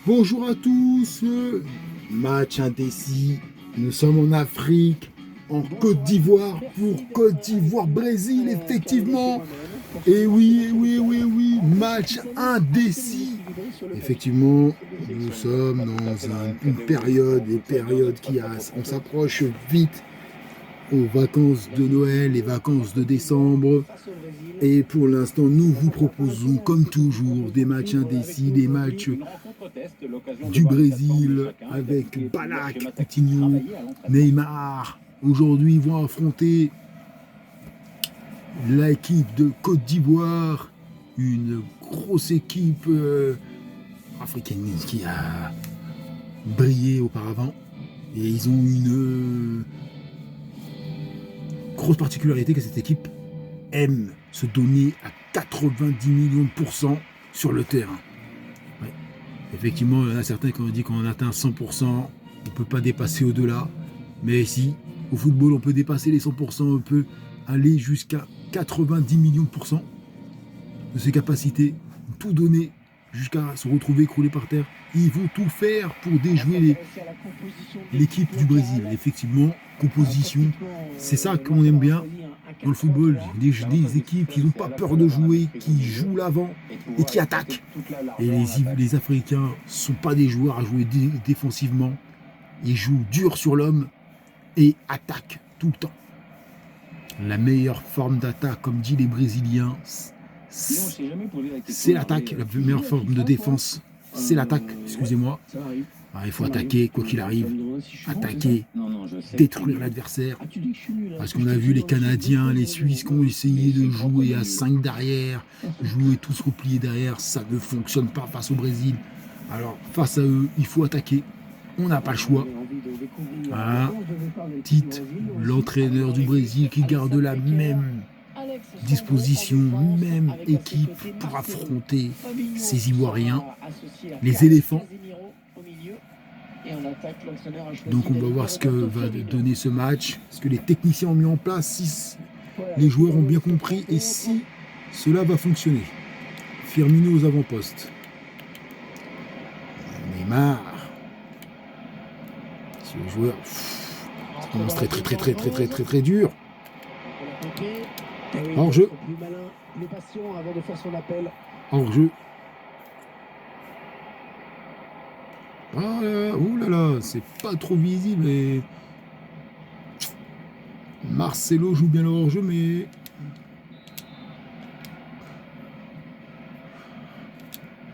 Bonjour à tous, match indécis, nous sommes en Afrique, en Côte d'Ivoire, pour Côte d'Ivoire-Brésil, effectivement. Et oui, oui, match indécis. Effectivement, nous sommes dans une période, on s'approche vite aux vacances de Noël, les vacances de décembre. Et pour l'instant, nous vous proposons, comme toujours, des matchs indécis, des matchs du Brésil avec Balak, Coutinho, Neymar. Aujourd'hui, ils vont affronter l'équipe de Côte d'Ivoire, une grosse équipe africaine qui a brillé auparavant. Et ils ont une grosse particularité que cette équipe aime se donner à 90 millions de % sur le terrain. Ouais. Effectivement, il y en a certains qui ont dit qu'on atteint 100%, on ne peut pas dépasser au-delà. Mais si, au football, on peut dépasser les 100%, on peut aller jusqu'à 90 millions de % de ses capacités, tout donner jusqu'à se retrouver écroulé par terre. Ils vont tout faire pour déjouer l'équipe du Brésil. Effectivement, composition, c'est ça qu'on aime bien dans le football, des équipes qui n'ont pas peur de jouer, qui jouent l'avant et qui attaquent. Et les Africains ne sont pas des joueurs à jouer défensivement. Ils jouent dur sur l'homme et attaquent tout le temps. La meilleure forme d'attaque, comme disent les Brésiliens, c'est l'attaque. La meilleure forme de défense, c'est l'attaque, excusez-moi. Alors, il faut attaquer, quoi qu'il arrive, attaquer, détruire l'adversaire. Parce qu'on a vu les Canadiens, les Suisses qui ont essayé de jouer à 5 derrière, jouer tous repliés derrière, ça ne fonctionne pas face au Brésil. Alors, face à eux, il faut attaquer. On n'a pas le choix. Voilà. Tite, l'entraîneur du Brésil, qui garde la même disposition, même équipe pour affronter ces Ivoiriens, les éléphants. Donc on va voir ce que va donner ce match, ce que les techniciens ont mis en place, si les joueurs ont bien compris et si cela va fonctionner. Firmino aux avant-postes. Neymar. Si le joueur, ça commence très dur. Hors-jeu. Hors-jeu. Ah là, oulala, c'est pas trop visible. Et Marcelo joue bien le hors-jeu, mais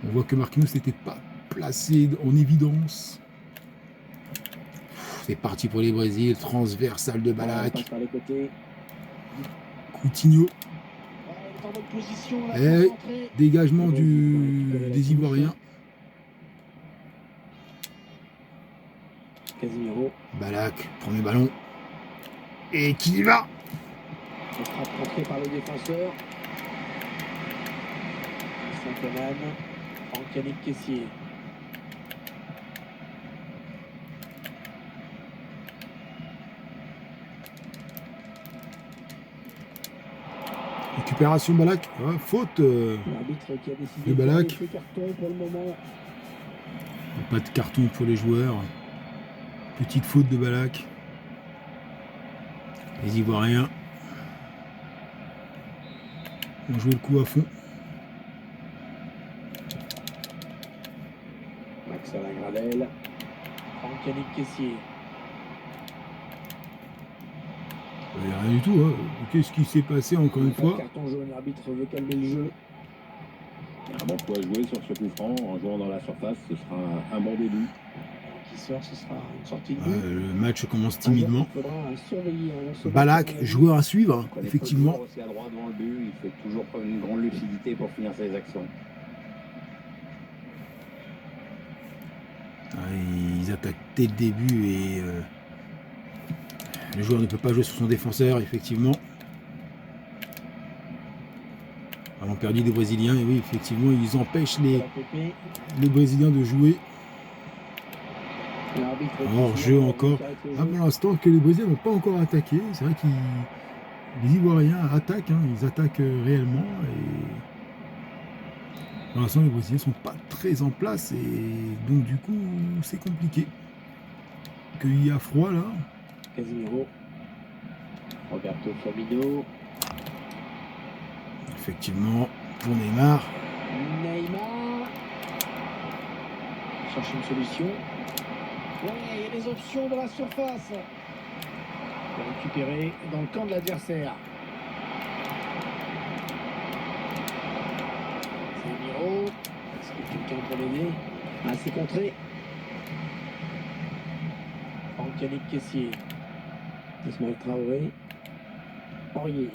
on voit que Marquinhos n'était pas placé en évidence. C'est parti pour les Brésil, transversal de Balak. Coutinho. Et dégagement des Ivoiriens. Balak, premier ballon. Et qui y va? Contré par le défenseur. Saint-Oman, Yannick Kessié. Récupération Balak, ouais, faute de Balak. Pas de carton pour les joueurs. Petite faute de Balak. Les Ivoiriens ont joué le coup à fond. Max Alain Gradel, Yannick Kessié. Il n'y a rien du tout. Hein. Qu'est-ce qui s'est passé encore une fois? Carton jaune, l'arbitre veut calmer le jeu. Il y a un bon coup à jouer sur ce coup franc. En jouant dans la surface, ce sera un bon début. Qui sort, ce sera une sortie de but. Le match commence timidement. Balak, joueur à suivre, effectivement. Aussi à droite devant le but, il fait toujours preuve d'une grande lucidité pour finir ses actions. Ils attaquent dès le début et le joueur ne peut pas jouer sur son défenseur, effectivement. Ballon perdu des Brésiliens, et oui, effectivement, ils empêchent les Brésiliens de jouer. Alors, jeu encore. Pour l'instant, que les Brésiliens n'ont pas encore attaqué. C'est vrai que les Ivoiriens attaquent, hein, ils attaquent réellement. Pour l'instant, les Brésiliens sont pas très en place et donc du coup, c'est compliqué. Qu'il y a froid là. Casemiro. Roberto Firmino. Effectivement, pour Neymar. Neymar. Cherche une solution. Ouais, il y a des options dans la surface. Récupéré dans le camp de l'adversaire. Casemiro. Est-ce que quelqu'un peut l'aider? Ah, c'est contré. Yannick Kessier. Ismaël Traoré. Aurier.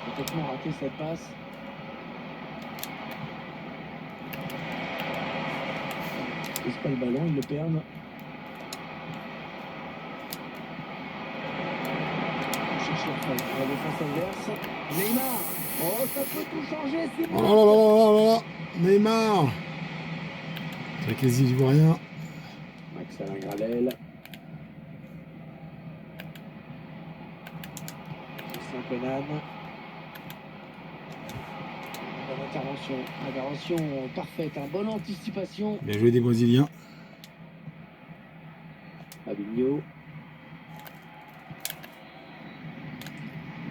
Complètement raté cette passe. Ils ne pas le ballon, ils le perdent. On cherche la défense adverse. Neymar. Oh, ça peut tout changer, c'est Oh bon. là là là là là là, Neymar. Avec les Ivoiriens. Max-Alain Gradel. Justin Penane. Bonne intervention. Intervention parfaite, bonne anticipation. Bien joué des Brésiliens. Fabinho.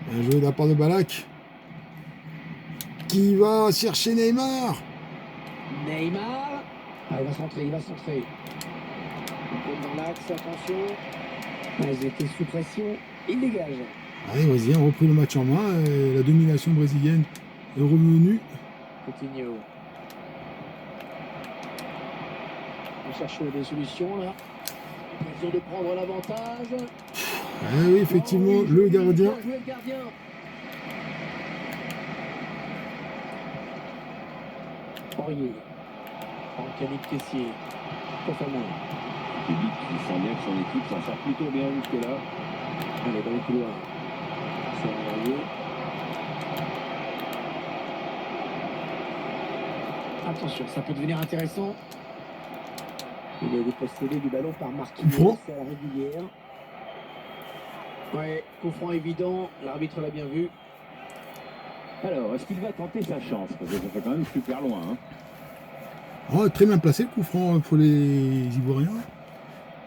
Bien joué de la part de Balak. Qui va chercher Neymar. Neymar. Ah, il va centrer, il va centrer. Il tombe dans l'axe, attention. Ah, ils étaient sous pression. Il dégage. Ah, les Brésiliens ont repris le match en main. Et la domination brésilienne est revenue. Coutinho. On cherche des solutions là. L'occasion de prendre l'avantage. Ah oui, effectivement, Oh, oui, le gardien. bien joué le gardien. Aurier. Yannick Kessier. Fofana. Le public qui sent bien que son équipe s'en sort plutôt bien jusque-là. Allez, dans les couloirs. C'est Aurier. Attention, ça peut devenir intéressant. Il est dépossédé du ballon par Marquinhos Franc. à la régulière. Ouais, coup franc évident, l'arbitre l'a bien vu. Alors, est-ce qu'il va tenter sa chance? Parce que ça fait quand même super loin. Hein. Oh, très bien placé le coup franc pour les Ivoiriens.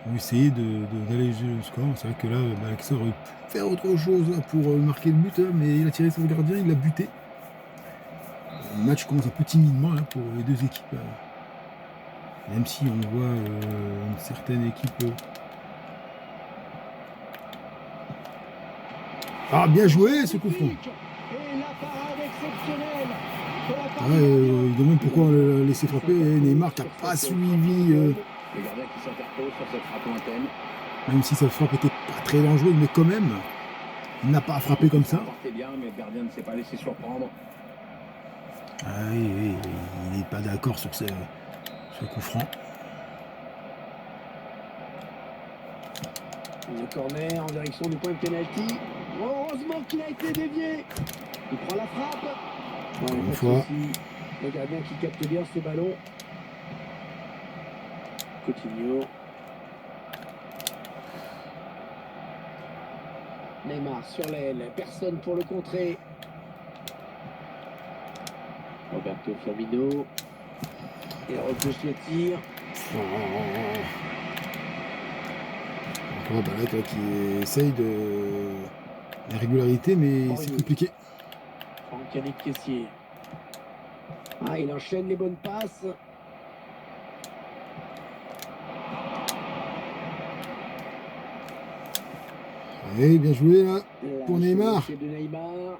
Ils ont essayé d'alléger le score. C'est vrai que là, Balak aurait pu faire autre chose là, pour marquer le but, mais il a tiré sur le gardien, il l'a buté. Le match commence un peu timidement là, pour les deux équipes. Même si on voit une certaine équipe. Ah, bien joué ce coup franc. Et la parade exceptionnelle de la part Ah, du gardien. il demande pourquoi on l'a laissé frapper. Et Neymar qui n'a pas suivi, Le gardien qui s'interpose sur cette frappe lointaine. même si sa frappe était pas très dangereuse, mais quand même, il n'a pas frappé comme ça. Il bien, mais le gardien ne s'est pas laissé surprendre. Ah, oui, oui, il n'est pas d'accord sur ce coup franc. Le corner en direction du point de pénalty. Heureusement qu'il a été dévié. Il prend la frappe. Ouais, Une pas de fois. souci. Le gardien qui capte bien ce ballon. Coutinho. Neymar sur l'aile. Personne pour le contrer. Roberto Firmino. Il repousse le tir. Encore Balak là, qui essaye de la régularité, mais c'est compliqué. Yannick Kessier. Ah, il enchaîne les bonnes passes. Allez, bien joué là pour La Neymar. chevauchée de Neymar.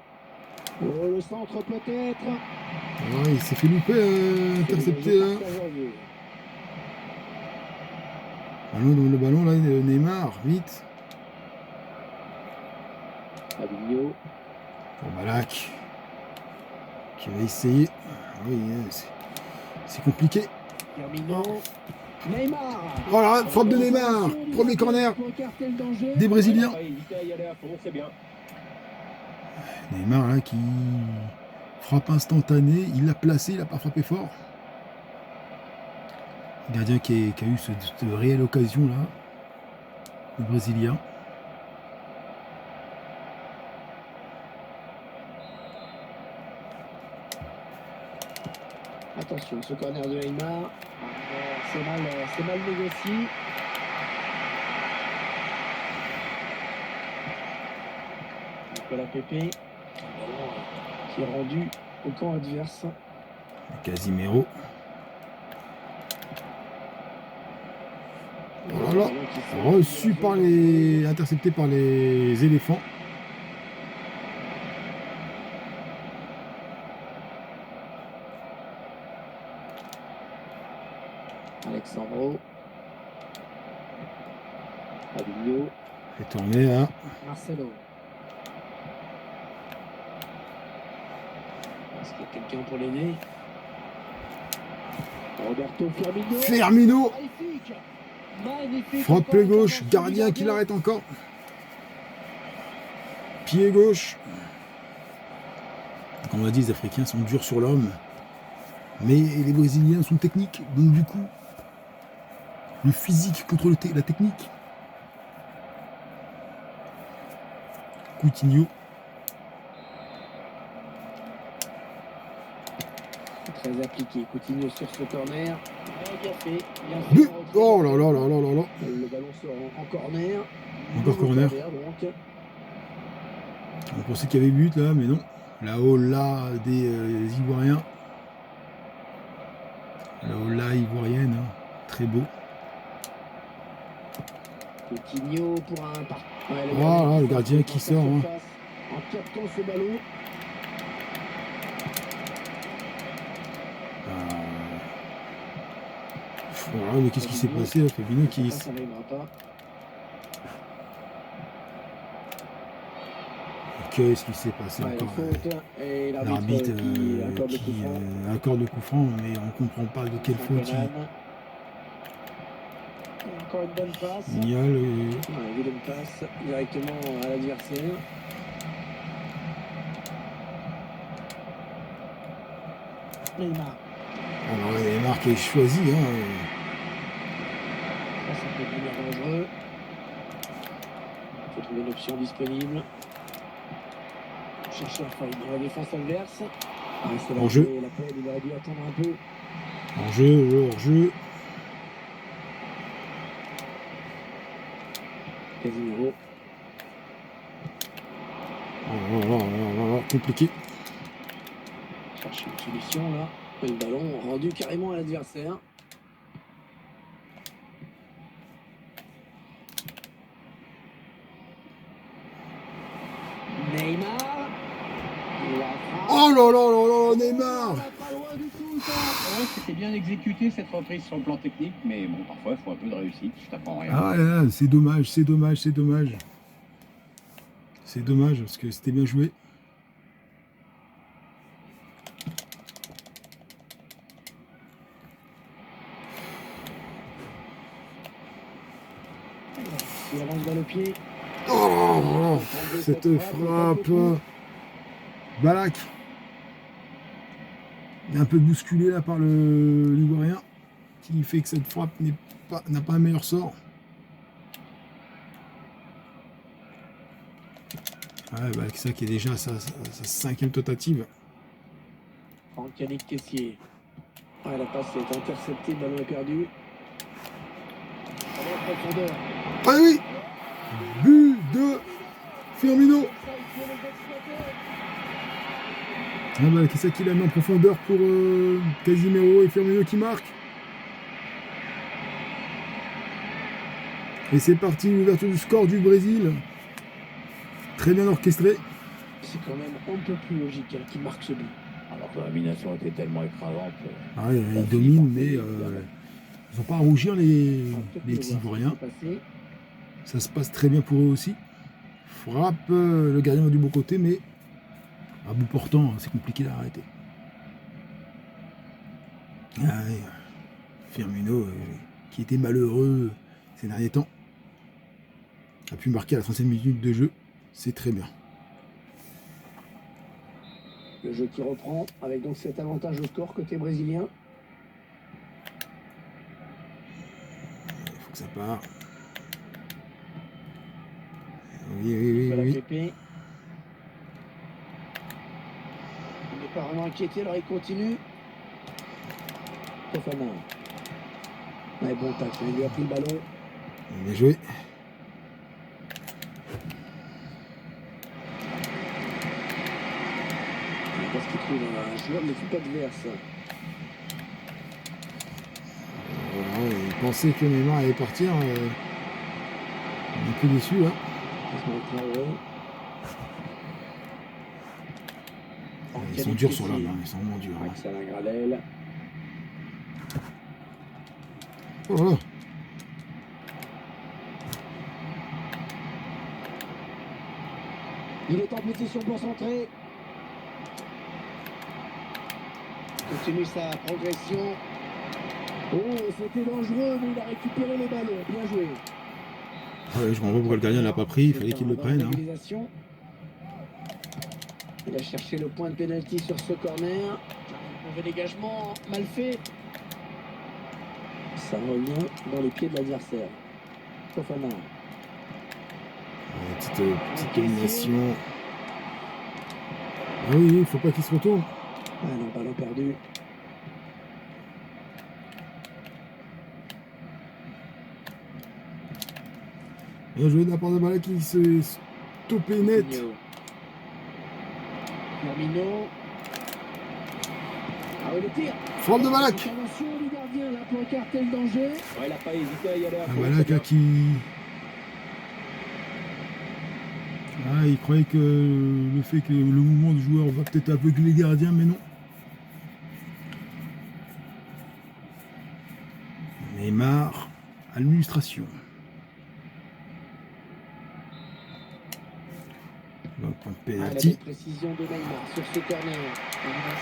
Oh, le centre peut-être. Ah, il s'est fait louper, intercepté là. Le ballon là, Neymar, vite. Fabinho. Pour Balak. Qui va essayer. Ah oui, c'est compliqué. Firmino. Neymar. Voilà, frappe de Neymar. Premier corner des Brésiliens. Neymar là qui frappe instantanée. Il l'a placé, il n'a pas frappé fort. Le gardien qui a eu cette réelle occasion là. Le Brésilien. Attention, ce corner de Neymar. C'est mal négocié. Nicolas Pepe. Un ballon qui est rendu au camp adverse. Casimiro. Oh là là, reçu par les... intercepté par les éléphants. Alexandro. Fabinho. Et tourné à... Marcelo. Est-ce qu'il y a quelqu'un pour l'aider? Roberto Firmino. Firmino. Magnifique. Magnifique. Frappe pied gauche, gardien qui l'arrête encore. Pied gauche. Comme on l'a dit, les Africains sont durs sur l'homme. Mais les Brésiliens sont techniques. Donc du coup, le physique contre la technique. Coutinho. Très appliqué. Coutinho sur ce corner. Bien fait. Bien fait. But. Oh là là là là là là. Le ballon sort en corner. Encore corner. Donc. On pensait qu'il y avait but là, mais non. Là-haut, là, des Ivoiriens. Là-haut, là, ivoirienne. Hein. Très beau. Coutinho pour un part. Ouais, Voilà, le gardien qui sort. Hein. En captant ce ballon. Voilà, mais qu'est-ce qui s'est passé là, Fabinho qui... Ça n'arrivera pas. Qu'est-ce qui s'est passé Ouais, encore et l'arbitre qui accorde le coup franc, mais on ne comprend pas de quelle faute Encore une bonne passe. il y a. Le... Ouais, une passe directement à l'adversaire. Neymar. Alors, Neymar qui est choisi. Hein. Ça peut devenir dangereux. Il faut trouver une option disponible. Chercher la faille dans la défense adverse. En jeu. L'appel, il aurait dû attendre un peu. En jeu, hors jeu. Casimiro. Compliqué. Chercher une solution là. Et le ballon rendu carrément à l'adversaire. Neymar. Oh là là là là, Neymar. Pas loin du tout, ça. Ouais, c'était bien exécuté cette reprise sur le plan technique, mais bon, parfois il faut un peu de réussite, je t'apprends rien. Ah là là, c'est dommage, c'est dommage, c'est dommage. C'est dommage parce que c'était bien joué. Il avance dans le pied. Oh, cette frappe. Balak. Il est un peu bousculé là par le Ivoirien qui fait que cette frappe n'a pas un meilleur sort. Ouais, Balak, ça qui est déjà sa 5e tentative. Yannick Kessier. Ouais, la passe est interceptée, le ballon est perdu. Allez, en profondeur. Ah oui, but de Firmino. Ah bah, c'est ça qu'il a mis en profondeur pour Casimiro et Firmino qui marquent. Et c'est parti, l'ouverture du score du Brésil. Très bien orchestré. C'est quand même un peu plus logique hein, qu'il marque ce but. Alors que la domination était tellement écrasante. Ah ouais, ils dominent, mais ils n'ont pas à rougir les Ivoiriens. Ça se passe très bien pour eux aussi. Frappe, le gardien du bon côté, mais à bout portant, c'est compliqué d'arrêter. Ah ouais. Firmino, qui était malheureux ces derniers temps, a pu marquer à la 30e minute de jeu. C'est très bien. Le jeu qui reprend avec donc cet avantage au score côté brésilien. Il faut que ça part. Oui. Pépé. Il n'est pas vraiment inquiété, alors il continue. Fofana. Ouais, bon tacle, il lui a pris le ballon. Bien joué. Parce qu'il trouve un joueur de l'équipe adverse. Voilà, il pensait que Neymar allait partir. On est un peu déçu là. Ils sont durs sur l'homme, hein. Ils sont vraiment durs. Hein. Marcel Gradel. Oh là. Il est en position pour centrer. Continue sa progression. Oh, c'était dangereux, mais il a récupéré le ballon. Bien joué. Ouais, je comprends pas pourquoi le gardien ne l'a pas pris. Il fallait qu'il le prenne. Hein. Il a cherché le point de pénalty sur ce corner. Mauvais dégagement, mal fait. Ça revient dans les pieds de l'adversaire. Fofana. Petite domination. Ah oui, il faut pas qu'il se retourne. Ah non, ballon perdu. Bien joué de la part de Balak qui se stoppé net. Firmino. Ah oui, le tir. Frappe de Balak. Intervention du gardien là pour écarter le danger. Ouais, il n'a pas hésité à y aller à fond. Balak là, qui... Ah, il croyait que le fait que le mouvement du joueur va peut-être aveugler les gardiens, mais non. Neymar à l'illustration. Donc, point de Ah, la pénalty. belle précision de Neymar sur ce corner.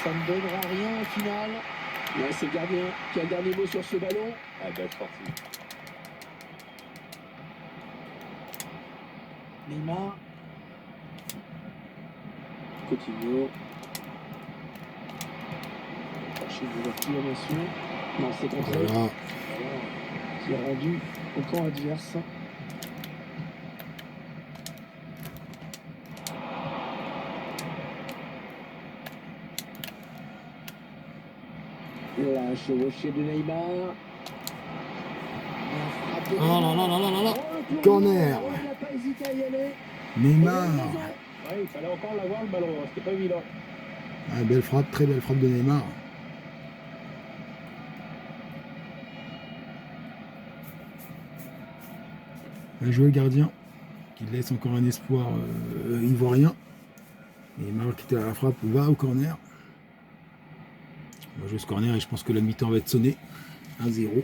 Ça ne donnera rien au final. Là, c'est le gardien qui a le dernier mot sur ce ballon. Ah, belle sortie. Neymar. Coutinho. Chercher une ouverture, bien sûr. Non, c'est contré. Voilà. Qui est rendu au camp adverse. La chevauchée de Neymar. Oh là là là là là là. Oh, Corner. oh, il n'a pas hésité à y aller. Neymar. Ouais, il fallait encore l'avoir le ballon, hein. C'était pas évident. Ah, belle frappe, très belle frappe de Neymar. Bien joué le gardien, qui laisse encore un espoir ivoirien. Neymar qui était à la frappe va au corner. On va jouer ce corner et je pense que la mi-temps va être sonnée. 1-0.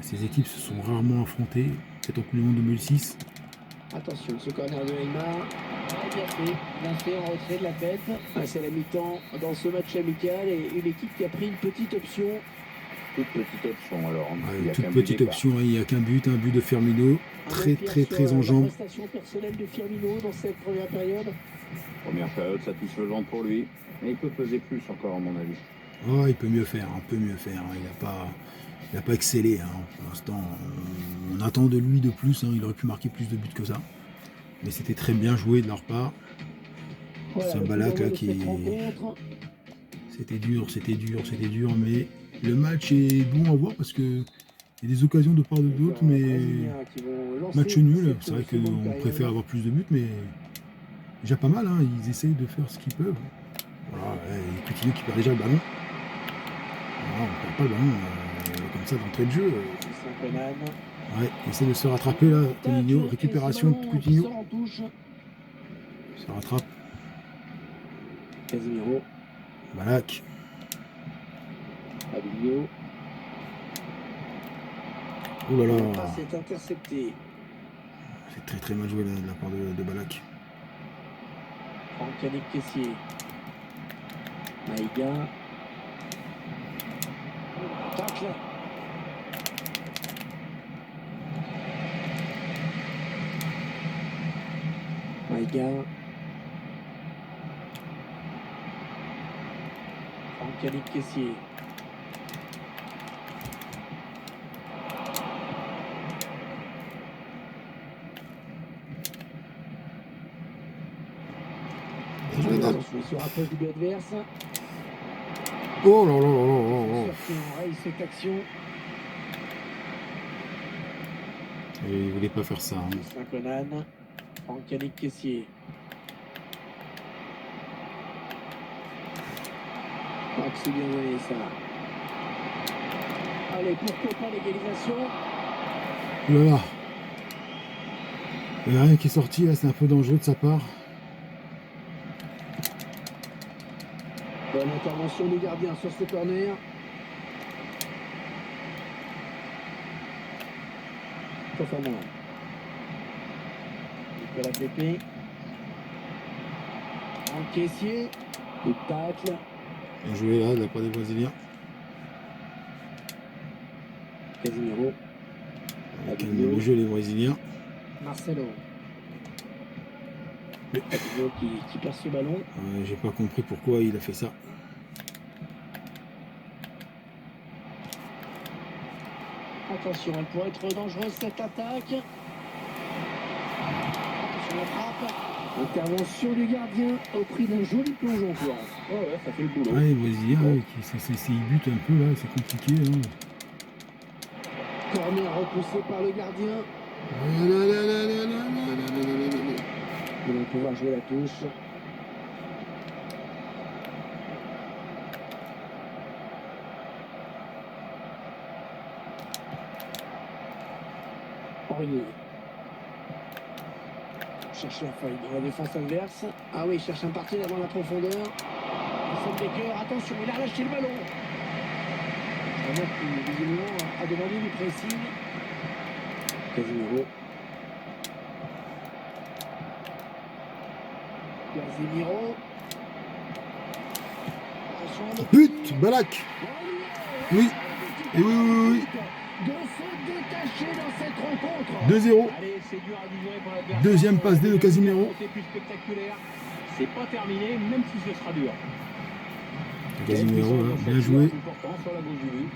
Ces équipes se sont rarement affrontées, peut-être en Coupe du Monde 2006. Attention, ce corner de Neymar. Bien fait en retrait de la tête. Ah, c'est la mi-temps dans ce match amical et une équipe qui a pris une petite option. Toute petite option alors. Hein. Il y a Toute qu'un but petite d'écart. option, hein, il n'y a qu'un but de Firmino. Très en La jambes. prestation personnelle de Firmino dans cette première période. Première période satisfaisante pour lui. Mais il peut peser plus encore à mon avis. Oh, il peut mieux faire, un peu mieux faire. Il n'a pas excellé. Hein. Pour l'instant, on attend de lui de plus. Hein. Il aurait pu marquer plus de buts que ça. Mais c'était très bien joué de leur part. Voilà, C'est un le Balak coup d'envoi là de qui... cette rencontre. C'était dur. Mais le match est bon à voir parce que il y a des occasions de part de d'autres. Mais match nul. C'est vrai qu'on préfère avoir plus de buts. Mais déjà pas mal. Hein. Ils essayent de faire ce qu'ils peuvent. Voilà, et Coutinho qui perd déjà le ballon. Voilà, on ne perd pas le ballon comme ça d'entrée de jeu. Ouais, il essaie de se rattraper là, Coutinho, récupération de Coutinho. Se rattrape. Casemiro. Balak. Fabinho. Oh là là. La passe est interceptée. C'est très mal joué de la part de Balak. Franck Caissier. Maïga. Tacle. Maïga. Franck Caissier. Il se rapproche du but adverse. Oh là là là là là là. Défenseur qui enraye cette action. Et il voulait pas faire ça. Hein. Jocelyn Conan. Franck-Yannick Caissier. Ah, que c'est bien donné ça. Allez, pourquoi pas l'égalisation? Oh là là. Il n'y a rien qui est sorti là, c'est un peu dangereux de sa part. Bonne intervention du gardien sur ce corner. Fofana. Nicolas Pépé. Franck Caissier. Le tacle. Bien joué là, de la part des Brésiliens. Casemiro. Calme le jeu les Brésiliens. Marcelo. Mais- Fabinho qui perd ce ballon. J'ai pas compris pourquoi il a fait ça. Attention, elle pourrait être dangereuse cette attaque. Attention la frappe. Intervention du gardien au prix d'un joli plongeon. Ouais, ça fait le boulot. Ouais, les Brésiliens, ils butent un peu là, c'est compliqué. Hein. Corner repoussé par le gardien. Ils vont pouvoir jouer la touche. Aurier. Cherche la faille dans la défense adverse. Ah oui, il cherche un partenaire dans la profondeur. Sam Baker, attention, il a relâché le ballon. On voit qu'il visiblement a demandé du pressing. Casemiro. Casemiro. Attention, le But, Balak. Oui. Et oui, oui, oui. de se détacher dans cette rencontre. 2-0. Allez, c'est dur à digérer pour l'adversaire. Deuxième passe D de Casemiro. C'est plus spectaculaire. C'est pas terminé, même si ce sera dur. Casemiro, là, bien joué. Sur la gauche du but.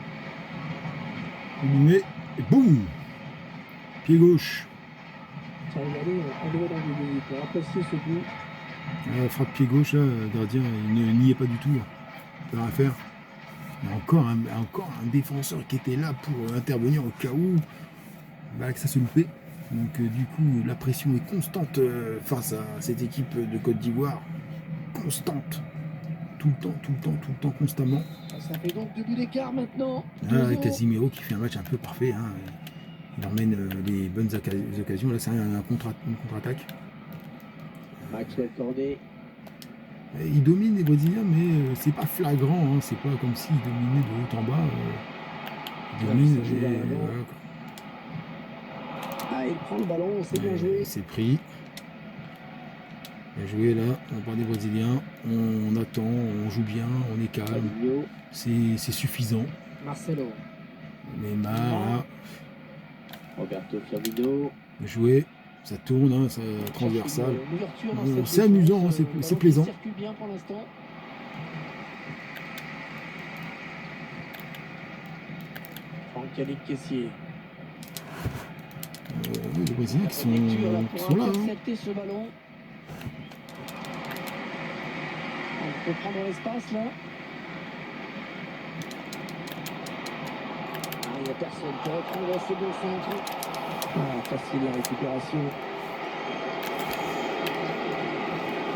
Éliminé. Et boum. Pied gauche. Ça va aller en dehors dans le but pour apprécier ce but. Frappe pied gauche, là, le gardien, il n'y est pas du tout. Là. Il peut rien faire. Il y a encore un défenseur qui était là pour intervenir au cas où que ça se loupait. Donc du coup, la pression est constante face à cette équipe de Côte d'Ivoire. Constante. Tout le temps, constamment. Ça fait donc 2 buts d'écart maintenant. Casemiro qui fait un match un peu parfait. Hein. Il emmène les bonnes occasions. Là, c'est une contre-attaque. Maxwell accordé. Il domine les Brésiliens, mais c'est pas flagrant. Hein. C'est pas comme s'il dominait de haut en bas. Il domine. Voilà, quoi. Ah, il prend le ballon, c'est bien joué. C'est pris. Bien joué là, on parle des Brésiliens. On attend, on joue bien, on est calme. Fabinho. C'est suffisant. Marcelo. Neymar, là, Roberto Firmino. bien joué. Ça tourne, hein, ça transversal. Une ouverture dans cette C'est défense, amusant, hein, c'est ballon qui plaisant. circule bien pour l'instant. Franck-Yannick Caissier. Les Brésiliens qui Lecture là sont pour là. Hein. intercepter ce ballon. On peut prendre l'espace là. Ah, il n'y a personne pour reprendre ce bon centre. Ah, facile la récupération.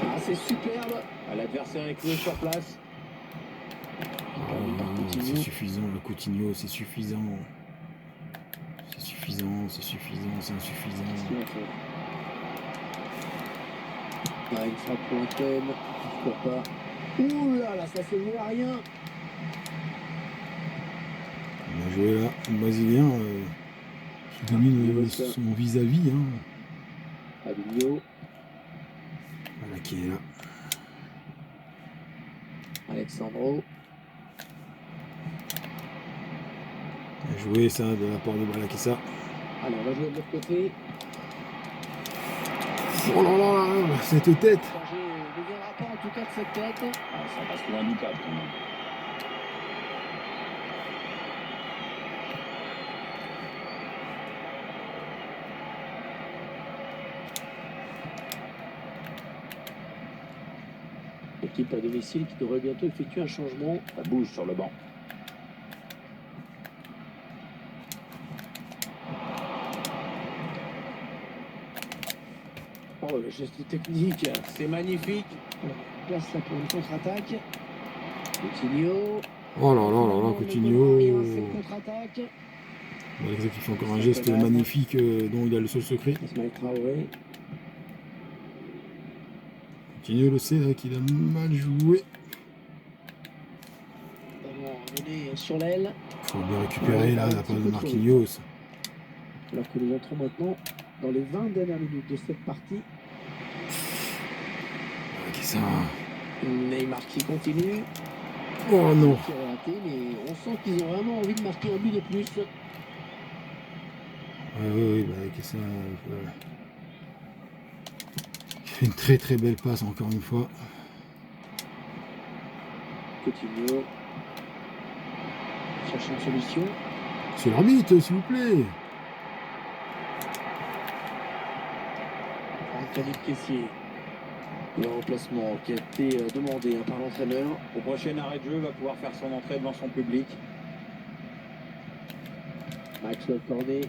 Ah, c'est superbe. Ah, l'adversaire est cloué sur place. C'est suffisant, le Coutinho, c'est suffisant. C'est suffisant, c'est insuffisant. Ah, une frappe lointaine. Pourquoi pas. Ouh là là, ça se joue à rien. On a joué là, le Brésilien qui domine son vis-à-vis. Hein. Fabinho. Voilà qui est là. Alexandro. Bien joué ça de la part de Balakissa. Allez, on va jouer de l'autre côté. Oh là là là, cette tête. Danger ne viendra pas en tout cas de cette tête. Ah, ça passe loin du cadre quand même. L'équipe à domicile qui devrait bientôt effectuer un changement. Ça bouge sur le banc. Oh, le geste technique, c'est magnifique. Place là pour une contre-attaque. Coutinho. Oh là là là là, Coutinho. Cette contre-attaque. Malgré qu'il fait encore un geste magnifique dont il a le seul secret. Ismaël Traoré. Coutinho le sait là qu'il a mal joué. Ballon mené sur l'aile. Faut bien récupérer là la passe de Marquinhos. Alors que nous entrons maintenant dans les 20 dernières minutes de cette partie. Qui ça? Neymar qui continue. Oh non. Qui est raté, mais on sent qu'ils ont vraiment envie de marquer un but de plus. Oui, bah qui ça? Il fait une très très belle passe encore une fois. Coutinho. Cherche une solution. C'est l'arbitre, s'il vous plaît. Philippe Caissier. Le remplacement qui a été demandé par l'entraîneur. Au prochain arrêt de jeu, va pouvoir faire son entrée devant son public. Maxwell Cornet.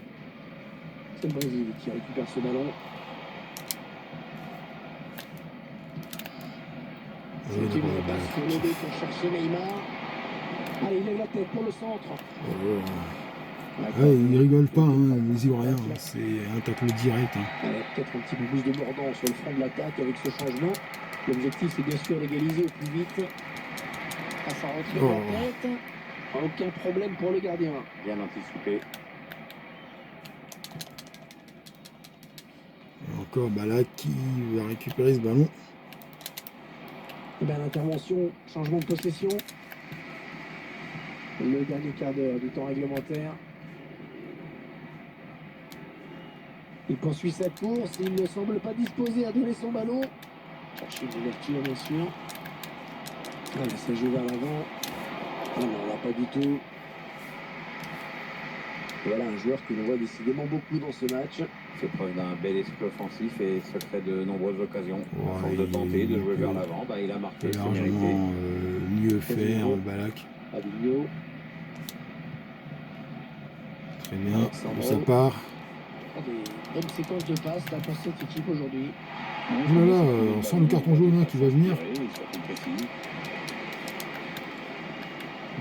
C'est le Brésil qui récupère ce ballon. C'est une passe sur le dé pour chercher Neymar. Allez, il lève la tête pour le centre. Ouais, il rigole pas, hein, les Ivoiriens, c'est un tacle direct. Hein. Allez, peut-être un petit peu plus de mordant sur le front de l'attaque avec ce changement. L'objectif, c'est bien sûr d'égaliser au plus vite. Passe à rentrer de la tête. Aucun problème pour le gardien. Bien anticipé. Et encore Balak qui va récupérer ce ballon. Et bien l'intervention, changement de possession. Le dernier quart d'heure du temps réglementaire. Il poursuit sa course, il ne semble pas disposé à donner son ballon. Chercher une ouverture bien sûr. Voilà, ça joue vers l'avant. Oh non, là pas du tout. Voilà un joueur que l'on voit décidément beaucoup dans ce match. Fait preuve d'un bel esprit offensif et se crée de nombreuses occasions. Ouais, À force de tenter, de jouer vers l'avant, bah, il a marqué, c'est mérité. Largement mieux faire, Balak. Fabinho. Très bien, de sa part. Des bonnes séquences de passes là pour cette équipe aujourd'hui. Oh là là, on sent le carton jaune hein, qui va venir.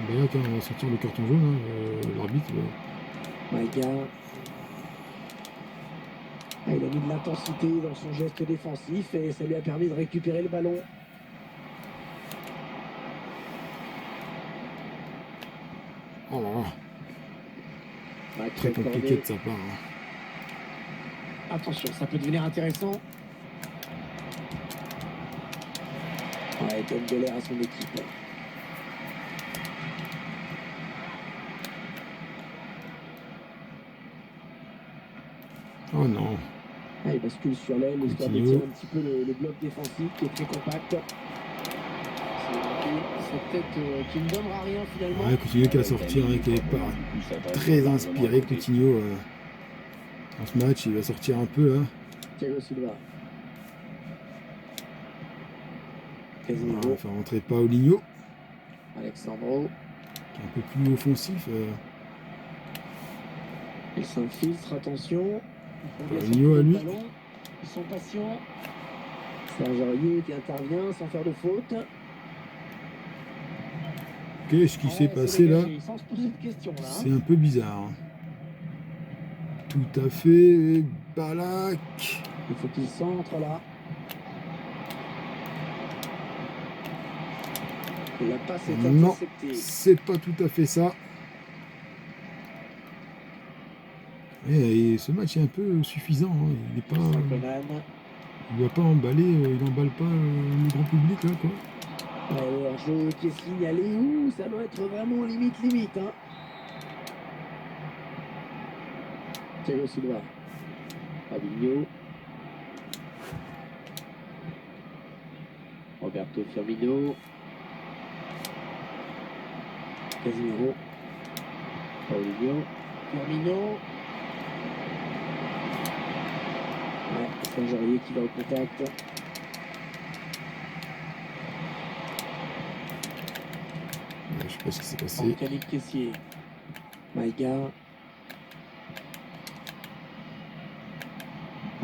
Balak, hein, on va sortir le carton jaune, hein, l'arbitre. Maïga. Ah, il a mis de l'intensité dans son geste défensif et ça lui a permis de récupérer le ballon. Oh là là, très Maxwell compliqué Cornet. de sa part. Hein. Attention, ça peut devenir intéressant. Ouais, il donne de l'air à son équipe. Oh non. Ah, il bascule sur l'aile, histoire de tirer un petit peu le bloc défensif qui est très compact. C'est peut-être qui ne donnera rien finalement. Ouais, Coutinho qui va sortir, hein, qui n'est pas très inspiré. Coutinho dans ce match, il va sortir un peu là. Thiago Silva. Casemiro. On va faire rentrer Paulinho, Alexandro. qui est un peu plus offensif. Il s'infiltre, attention. Paulinho à lui. Ils sont patients. Serge Aurier qui intervient sans faire de faute. Qu'est-ce qui s'est passé là? Sans se poser de questions là. C'est un peu bizarre. Hein. Tout à fait. Balak. Il faut qu'il centre là. La passe est Non, interceptée. c'est pas tout à fait ça. Et ce match est un peu suffisant. Hein. Il est pas, il doit pas emballer, il n'emballe pas le grand public là quoi. Alors, jeu qui est signalé. Ouh, ça doit être vraiment limite. Hein. Thiago Silva. Fabinho. Roberto Firmino. Casemiro. Paulinho. Firmino. Ouais, Serge Aurier qui va au contact. Je sais pas ce qui s'est passé. Yannick Kessier. Maïga.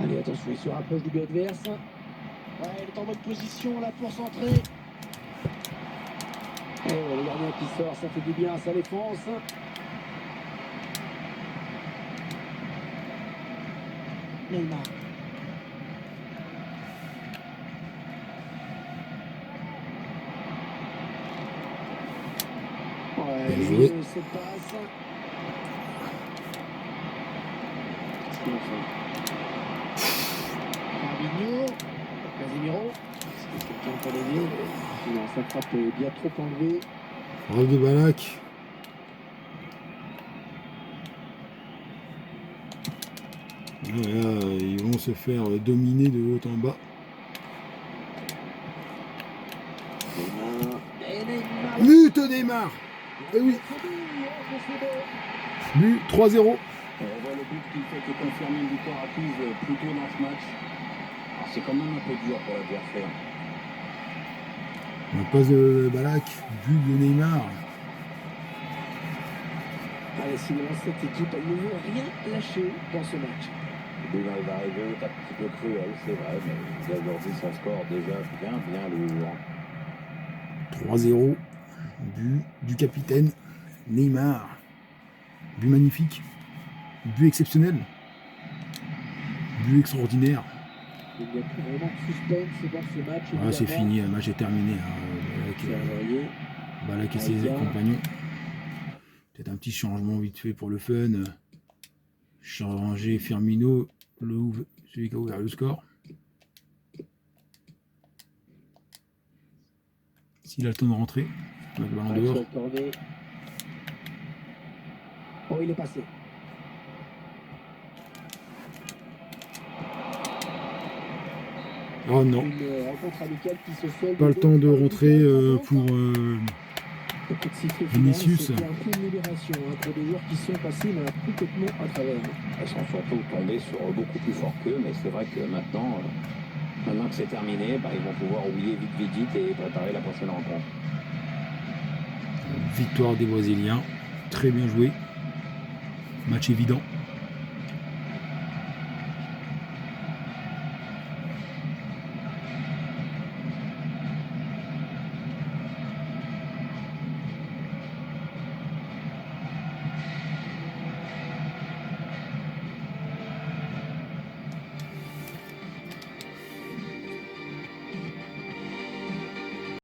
Allez, attention, il se rapproche du but adverse. Ouais, il est en bonne position là pour centrer. Oh, le gardien qui sort, ça fait du bien à sa défense. Neymar. Ouais, Bien joué. cette passe. Qu'est-ce qu'il en fait? Fabinho. Casemiro. Est-ce que quelqu'un peut l'aider? Non, sa frappe est bien trop enlevée. Rêve de Balak. Là, ils vont se faire dominer de haut en bas. Neymar. Et Neymar. But de Neymar. Eh oui, but 3-0. On voit le but qui fait que confirmer une victoire acquise plus tôt dans ce match. Alors, c'est quand même un peu dur pour l'adversaire. On passe de Balak, but de Neymar. Allez, sinon cette équipe, elle ne veut rien lâcher dans ce match. Le but va arriver, est un petit peu cruel, c'est vrai, mais il a aujourd'hui son score déjà bien lourd. 3-0, but du capitaine Neymar. But magnifique, but exceptionnel, but extraordinaire. Il n'y a plus vraiment de suspense dans ce match. Ah, c'est fini, le match est terminé. Balak et ses compagnons. Peut-être un petit changement vite fait pour le fun. Changer Firmino, celui qui a ouvert le score. S'il a le temps de rentrer, avec le ballon dehors. Oh, il est passé. Oh non, Une rencontre amicale qui se solde. pas le temps de rentrer pour Vinicius. C'est un peu une libération pour des joueurs qui sont passés complètement à travers. Ils sont surtout tombés sur beaucoup plus fort qu'eux, mais c'est vrai que maintenant que c'est terminé, ils vont pouvoir oublier vite et préparer la prochaine rencontre. Victoire des Brésiliens, très bien joué. Match évident.